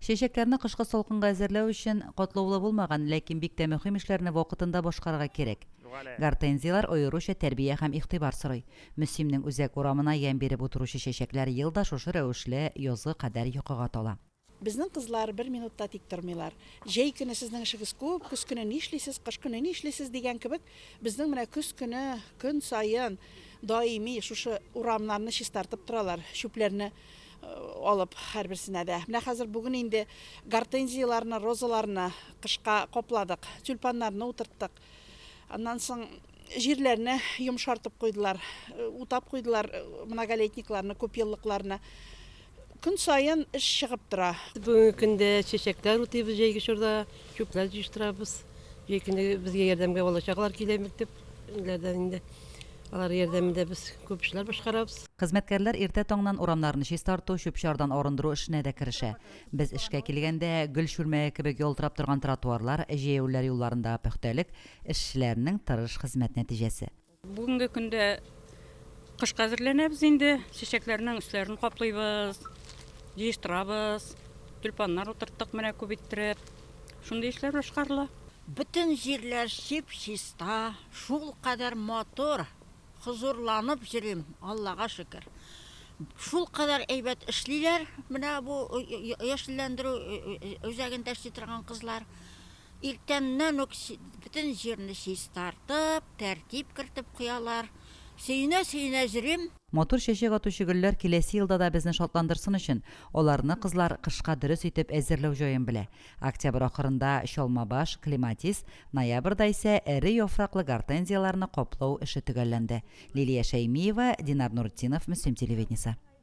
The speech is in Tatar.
Шешектерни кышкы солкынга әзерләү өчен катлаулы булмаган, ләкин бик тә мөһим эшләрне вакытында башкарырга кирәк. Гортензиялар аеруча тәрбия һәм игътибар сорый. Мөсимнең үзәк урамына ямь биреп утыручы чәчәкләр елда шушы рәвешле язгы кадәр йокыга тала. Безнең кызлар 1 минутта тик тормыйлар. Җәй көне сезнең эшегез күп, көз көне ни эшлисез, кыш көне ни эшлисез дигән кебек, безнең менә көз көне көн саен даими шушы урамнарны чистартып торалар, чүпләрне алып һәрберсенә дә. Менә хәзер бүген инде гортензияларны, розаларны кышка капладык, тюльпаннарны утырттык. Аннан соң җирләрне йомшартып куйдылар, утап куйдылар многолетникларны, күпьеллыкларны. Көн сайын эш чыгып тора. Бүгенге көндә чәчәкләр утыйбыз, җәйге чорда чүпләр җыштырабыз. Җәй көне безгә ярдәмгә балачаклар килә мәктәпләрдән инде. Алар ярдәмендә без күп эшләр башкарабыз. Хезмәткәрләр иртә таңнан урамнарны чистарту, чүп-чардан арындыру эшенә дә керешә. Без эшкә килгәндә гөл шүрмәге кебек ялтырап торган тротуарлар, җәяүләр юлларында пөхтәлек эшчеләрнең тырыш хезмәт нәтиҗәсе. Бүгенге көндә кышка әзерләнәбез инде, чәчәкләрнең өсләрен каплыйбыз, җыштырабыз, тюльпаннар утырттык менә күп иттереп. Шундый эшләр башкарыла. Bütün җирләр чип-чиста, шул кадәр матур, хозурланып йөрим, Аллага шөкер. Шул кадәр әйбәт эшлиләр, менә бу яшьләндерү үзәгендә эшли торган кызлар. Иртәннән үк bütün җирне чистартып, тәртип кертеп куялар. Сөенә йөрим. Матур чәчәк атучы гөлләр киләсе елда да безне шатландырсын өчен, аларны кызлар кышка дөрес итеп әзерләү җаен белә. Октябрь ахырында чалмабаш, клематис, ноябрьдә исә эре яфраклы гортензияларны каплау эше төгәлләнде. Лилия Шәймиева, Динар Нуртдинов, Мөслим телевидениесе.